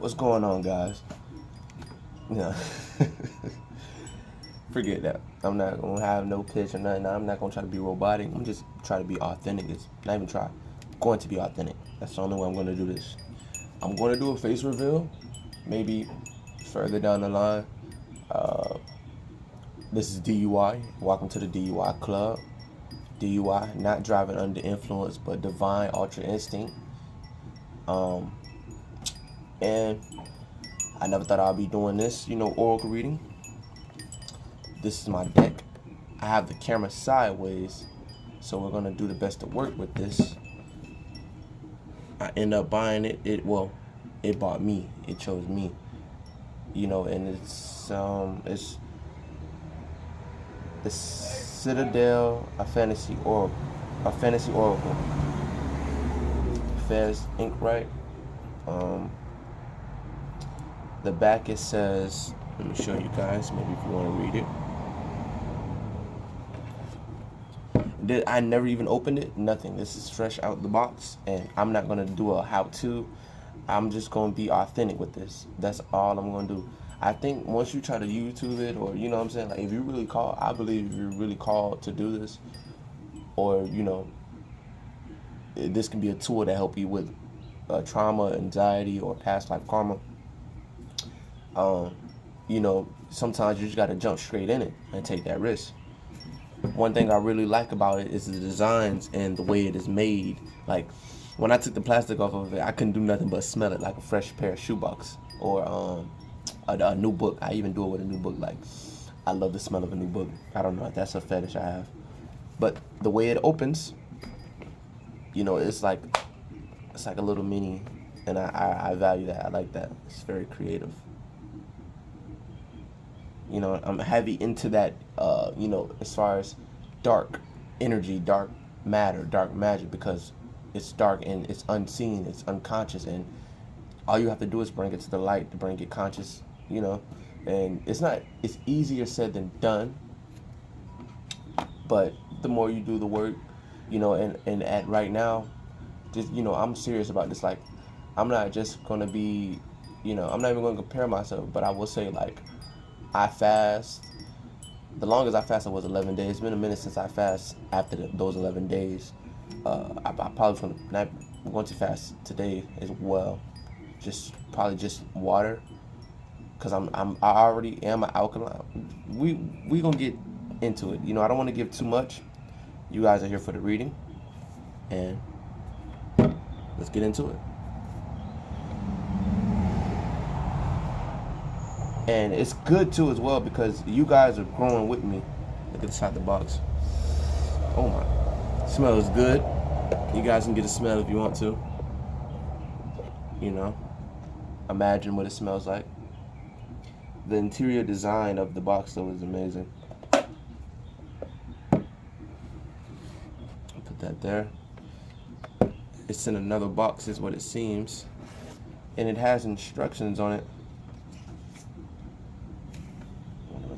What's going on, guys? Yeah. Forget that. I'm not gonna have no pitch or nothing. I'm not gonna try to be robotic. I'm just try to be authentic. It's not even try. I'm going to be authentic. That's the only way I'm gonna do this. I'm gonna do a face reveal, maybe further down the line. This is D.U.I. Welcome to the D.U.I. Club. D.U.I. Not driving under influence, but divine ultra instinct. And I never thought I'd be doing this, oracle reading. This is my deck. I have the camera sideways, so we're gonna do the best to work with this. I end up buying it. It bought me. It chose me. And it's the Citadel, a fantasy oracle, Fez ink, right? The back, it says, let me show you guys, maybe if you want to read it. I never even opened it, nothing. This is fresh out the box, and I'm not going to do a how-to. I'm just going to be authentic with this. That's all I'm going to do. I think once you try to YouTube it, or, you know what I'm saying, like, if you really call, I believe if you're really called to do this, or, this can be a tool to help you with trauma, anxiety, or past life karma. Sometimes you just got to jump straight in it and take that risk. One thing I really like about it is the designs and the way it is made. Like, when I took the plastic off of it, I couldn't do nothing but smell it like a fresh pair of shoebox or a new book. I even do it with a new book. Like, I love the smell of a new book. I don't know if that's a fetish I have. But the way it opens, it's like a little mini, and I value that. I like that. It's very creative. I'm heavy into that, as far as dark energy, dark matter, dark magic, because it's dark and it's unseen, it's unconscious, and all you have to do is bring it to the light to bring it conscious, and it's easier said than done, but the more you do the work, and at right now, just, I'm serious about this. Like, I'm not just going to be, I'm not even going to compare myself, but I will say, like, I fast. The longest I fasted was 11 days. It's been a minute since I fast after those 11 days. I probably going to fast today as well. Probably just water, because I already am an alkaline. We gonna get into it. I don't want to give too much. You guys are here for the reading, and let's get into it. And it's good too as well, because you guys are growing with me. Look inside the box. Oh my, smells good. You guys can get a smell if you want to. Imagine what it smells like. The interior design of the box though is amazing. Put that there. It's in another box is what it seems. And it has instructions on it.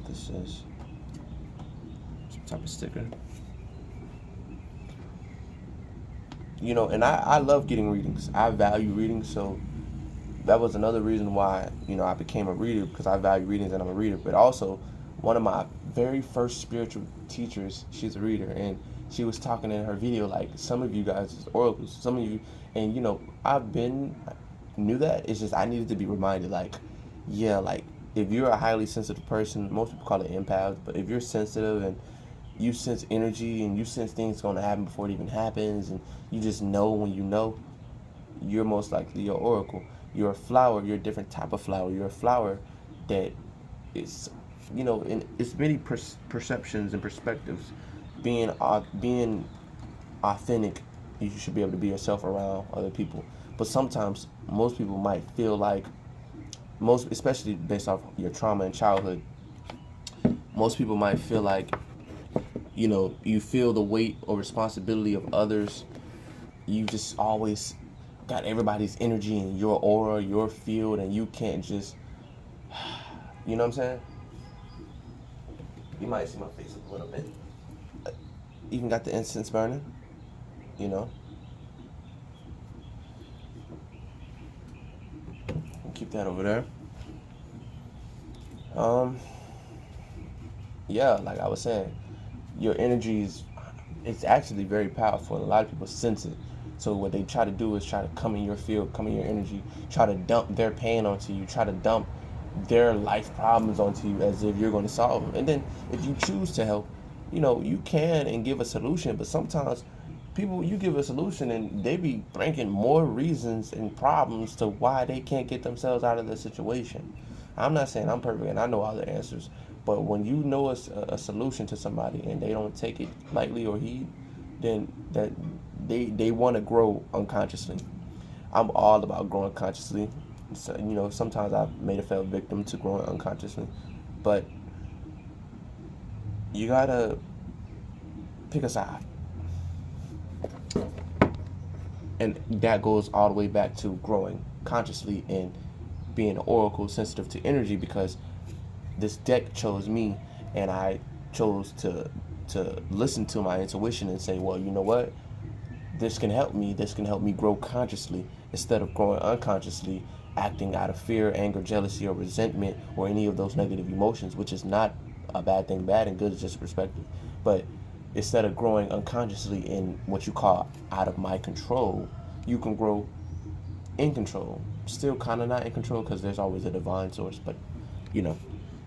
This is some type of sticker. And I love getting readings. I value readings, so that was another reason why, I became a reader, because I value readings and I'm a reader. But also, one of my very first spiritual teachers, she's a reader, and she was talking in her video, like, some of you guys is oracles, some of you, and knew that. It's just I needed to be reminded, like, yeah, like, if you're a highly sensitive person, most people call it empath, but if you're sensitive and you sense energy and you sense things going to happen before it even happens, and you just know when you know, you're most likely your oracle. You're a flower. You're a different type of flower. You're a flower that is, in it's many perceptions and perspectives. Being authentic, you should be able to be yourself around other people. But sometimes most people might feel like, especially based off your trauma in childhood, most people might feel like, you feel the weight or responsibility of others. You just always got everybody's energy in your aura, your field, and you can't just, you know what I'm saying? You might see my face a little bit. Even got the incense burning, Keep that over there. Um, yeah, like I was saying, your energy is it's actually very powerful. And a lot of people sense it. So what they try to do is try to come in your field, come in your energy, try to dump their pain onto you, try to dump their life problems onto you as if you're going to solve them. And then if you choose to help, you can and give a solution. But sometimes people, you give a solution and they be bringing more reasons and problems to why they can't get themselves out of the situation. I'm not saying I'm perfect and I know all the answers, but when you know a solution to somebody and they don't take it lightly or heed, then that they want to grow unconsciously. I'm all about growing consciously. So, sometimes I've made a fell victim to growing unconsciously, but you gotta pick a side, and that goes all the way back to growing consciously and being an oracle sensitive to energy, because this deck chose me, and I chose to listen to my intuition and say, well, you know what, this can help me grow consciously instead of growing unconsciously, acting out of fear, anger, jealousy, or resentment, or any of those negative emotions, which is not a bad thing. Bad and good is just perspective. But instead of growing unconsciously in what you call out of my control, you can grow in control. Still kind of not in control, because there's always a divine source. But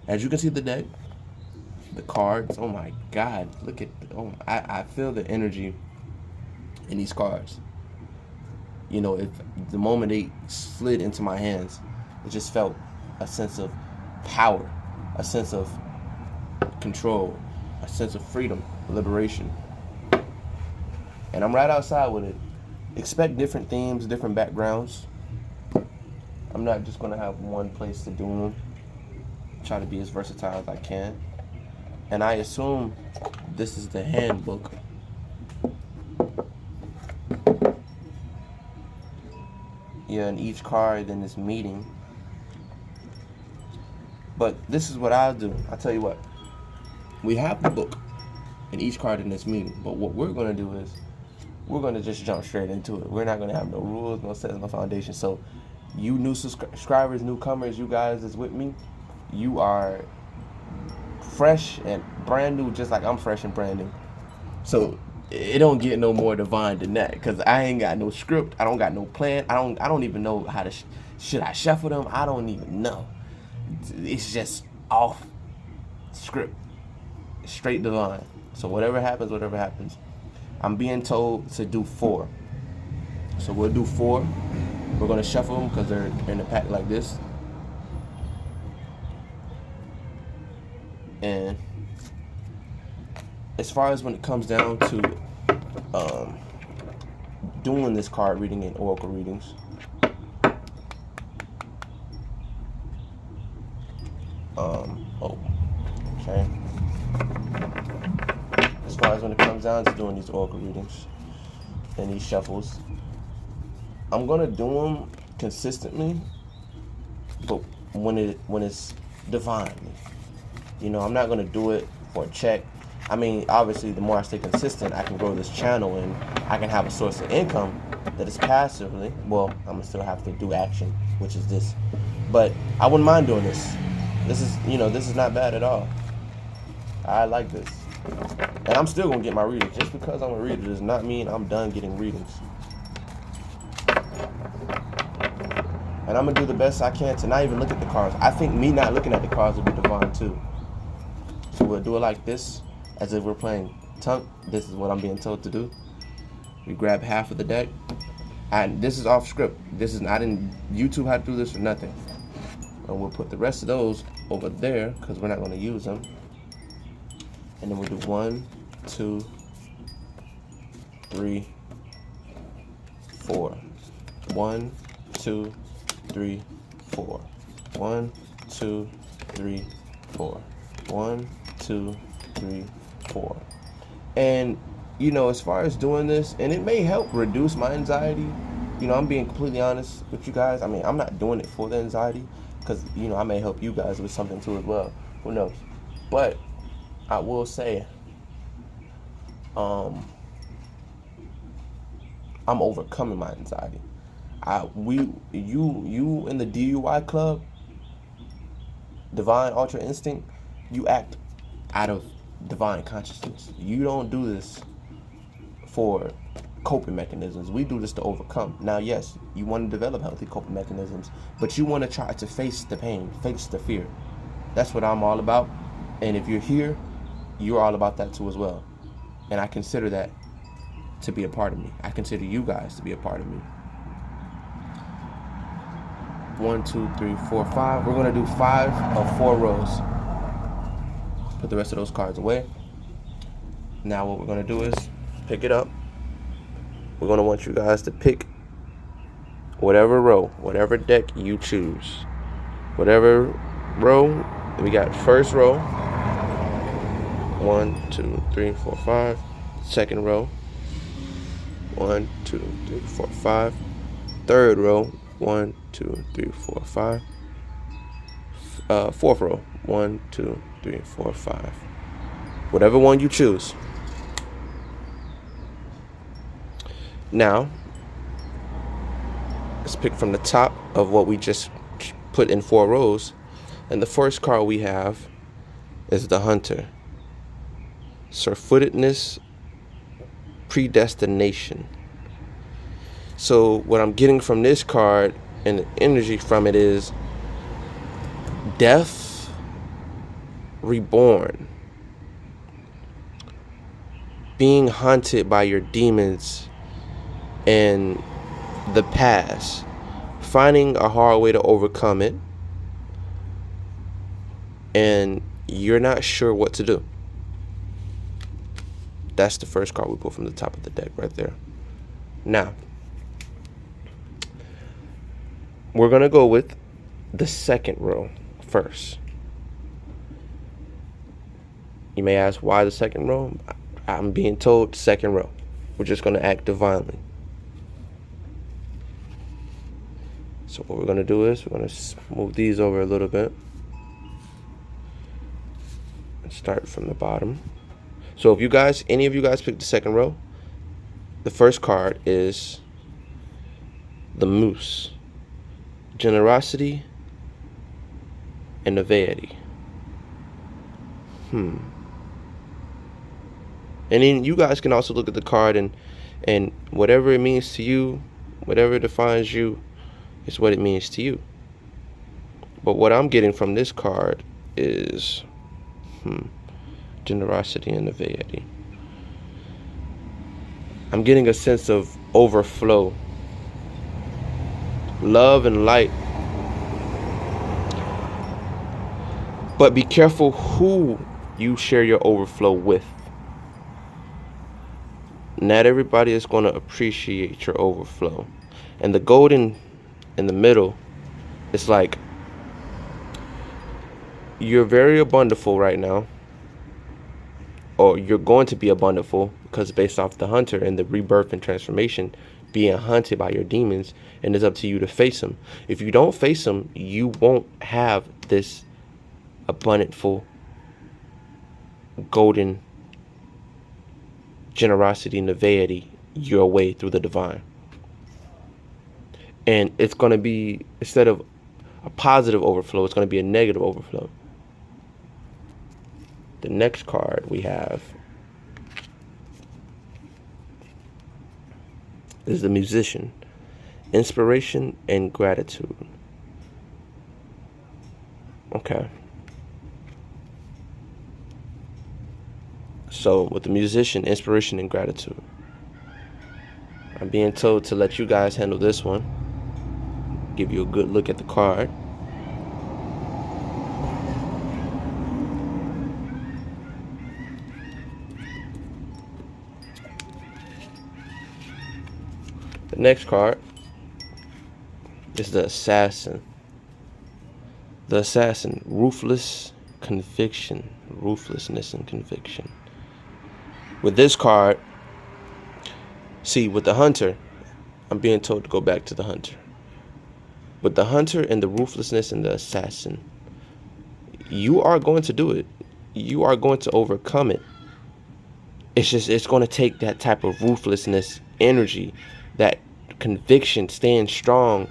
as you can see, the deck, the cards, oh my god, look at, I feel the energy in these cards. If the moment they slid into my hands, it just felt a sense of power, a sense of control, a sense of freedom, liberation. And I'm right outside with it. Expect different themes, different backgrounds. I'm not just going to have one place to do them. Try to be as versatile as I can. And I assume this is the handbook. Yeah, and each card in this meeting. But this is what I'll do. I'll tell you what. We have the book and each card in this meeting. But what we're going to do is we're going to just jump straight into it. We're not going to have no rules, no sets, no foundation. So you new subscribers, newcomers, you guys that's with me, you are fresh and brand new, just like I'm fresh and brand new. So it don't get no more divine than that, because I ain't got no script. I don't got no plan. I don't even know how to should I shuffle them. I don't even know. It's just off script, straight divine. So whatever happens. I'm being told to do 4, so we'll do 4. We're gonna shuffle them because they're in a pack like this, and as far as when it comes down to doing this card reading and oracle readings, okay. As far as when it comes down to doing these oracle readings and these shuffles, I'm gonna do them consistently, but when it's divinely. I'm not gonna do it for a check. I mean, obviously, the more I stay consistent, I can grow this channel and I can have a source of income that is passively. Well, I'm gonna still have to do action, which is this, but I wouldn't mind doing this. This is not bad at all. I like this, and I'm still gonna get my readings. Just because I'm a reader does not mean I'm done getting readings. And I'm gonna do the best I can to not even look at the cards. I think me not looking at the cards would be divine too. So we'll do it like this, as if we're playing Tunk. This is what I'm being told to do. We grab half of the deck, and this is off script. I didn't YouTube how to do this or nothing. And we'll put the rest of those over there because we're not going to use them. And then we'll do 1, 2, 3, 4. 1, 2, 3, 4. 1, 2, 3, 4. 1, 2, 3, 4. And as far as doing this, and it may help reduce my anxiety. I'm being completely honest with you guys. I mean, I'm not doing it for the anxiety, because I may help you guys with something too as well. Who knows? But I will say, I'm overcoming my anxiety. You in the D.U.I club, divine ultra instinct, you act out of divine consciousness. You don't do this for coping mechanisms. We do this to overcome. Now, yes, you want to develop healthy coping mechanisms, but you want to try to face the pain, face the fear. That's what I'm all about. And if you're here, you're all about that too as well. And I consider that to be a part of me. I consider you guys to be a part of me. 1, 2, 3, 4, 5. We're going to do 5 of 4 rows. Put the rest of those cards away. Now what we're going to do is pick it up. We're going to want you guys to pick whatever row, whatever deck you choose. Whatever row, we got first row. 1, 2, 3, 4, 5. Second row. 1, 2, 3, 4, 5. Third row. 1, 2, 3, 4, 5. Fourth row. 1, 2, 3, 4, 5. Whatever one you choose. Now, let's pick from the top of what we just put in 4 rows. And the first card we have is the Hunter. Sure-footedness, predestination. So what I'm getting from this card and the energy from it is death reborn. Being haunted by your demons and the past, finding a hard way to overcome it, and you're not sure what to do. That's the first card we pull from the top of the deck right there. Now, we're going to go with the second row first. You may ask, why the second row? I'm being told second row. We're just going to act divinely. So what we're going to do is we're going to move these over a little bit. And start from the bottom. So if you guys, any of you guys pick the second row, the first card is the Moose. Generosity and Naivety. And then you guys can also look at the card and whatever it means to you, whatever defines you, is what it means to you. But what I'm getting from this card is generosity and naivety. I'm getting a sense of overflow, love and light. But be careful who you share your overflow with. Not everybody is going to appreciate your overflow. And the golden in the middle, it's like you're very abundantful right now, or you're going to be abundantful, because based off the Hunter and the rebirth and transformation, being hunted by your demons, and it's up to you to face them. If you don't face them, you won't have this abundantful golden generosity, naivety your way through the divine. And it's going to be, instead of a positive overflow, it's going to be a negative overflow. The next card we have is the Musician. Inspiration and gratitude. Okay. So with the Musician, inspiration and gratitude, I'm being told to let you guys handle this one. Give you a good look at the card. The next card is the Assassin. The Assassin, ruthless conviction, ruthlessness and conviction. With this card, see, with the Hunter, I'm being told to go back to the Hunter. With the Hunter and the ruthlessness and the Assassin, you are going to do it. You are going to overcome it. It's going to take that type of ruthlessness energy, that conviction, staying strong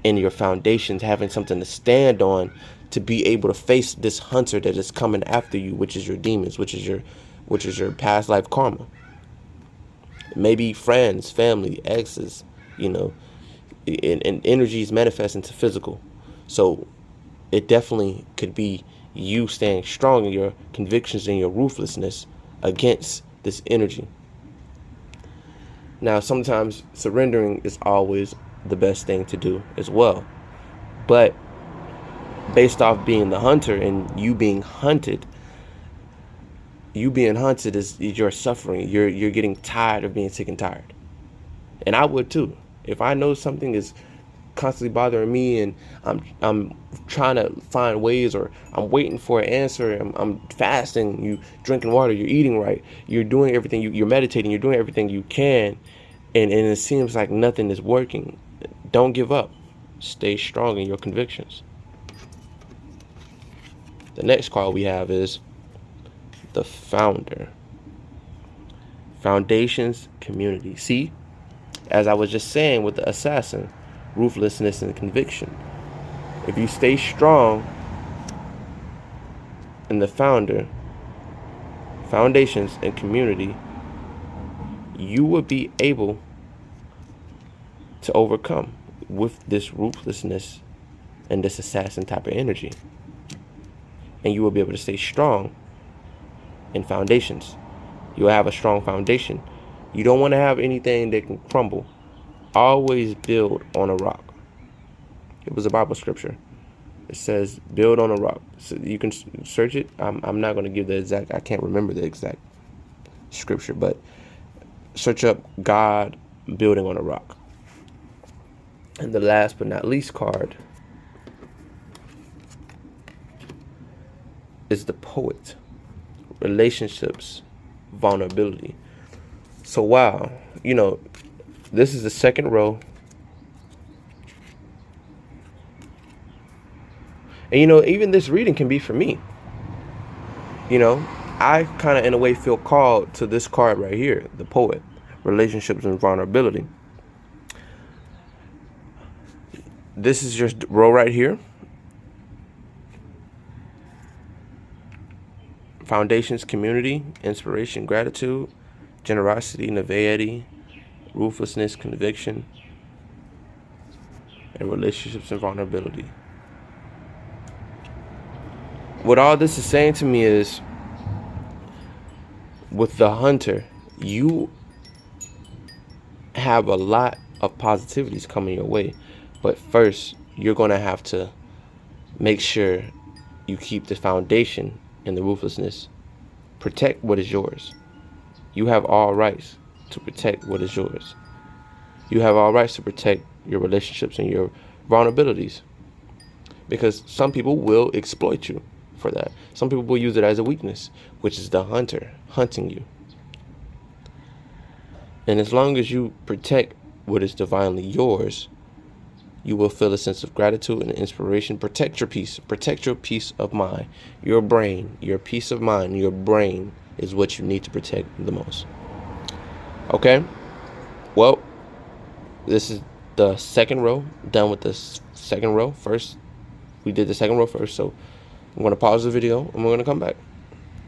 in your foundations, having something to stand on to be able to face this hunter that is coming after you, which is your demons, which is your past life karma. Maybe friends, family, exes, and energies manifest into physical. So it definitely could be you staying strong in your convictions and your ruthlessness against this energy. Now, sometimes surrendering is always the best thing to do as well. But based off being the hunter and you being hunted is your suffering. You're getting tired of being sick and tired. And I would too. If I know something is constantly bothering me and I'm trying to find ways, or I'm waiting for an answer, I'm fasting, you drinking water, you're eating right, you're doing everything, you're meditating, you're doing everything you can, and it seems like nothing is working, don't give up. Stay strong in your convictions. The next card we have is the founder. Foundations, community. See, as I was just saying with the assassin, ruthlessness and conviction. If you stay strong in the founder, foundations, and community, you will be able to overcome with this ruthlessness and this assassin type of energy. And you will be able to stay strong in foundations. You will have a strong foundation. You don't want to have anything that can crumble. Always build on a rock. It was a Bible scripture. It says, build on a rock. So you can search it. I'm not going to give the exact, I can't remember the exact scripture, but search up God building on a rock. And the last but not least card is the poet. Relationships, vulnerability. So wow, this is the second row. And even this reading can be for me. I kind of in a way feel called to this card right here, the poet, relationships and vulnerability. This is your row right here. Foundations, community, inspiration, gratitude, generosity, naivety, ruthlessness, conviction, and relationships and vulnerability. What all this is saying to me is, with the hunter, you have a lot of positivities coming your way. But first, you're going to have to make sure you keep the foundation and the ruthlessness. Protect what is yours. You have all rights to protect what is yours. You have all rights to protect your relationships and your vulnerabilities. Because some people will exploit you for that. Some people will use it as a weakness, which is the hunter hunting you. And as long as you protect what is divinely yours, you will feel a sense of gratitude and inspiration. Protect your peace. Protect your peace of mind. Your brain, your peace of mind, your brain is what you need to protect the most. Okay? Well, this is the second row. Done with the second row. First, we did the second row first. So I'm going to pause the video and we're going to come back.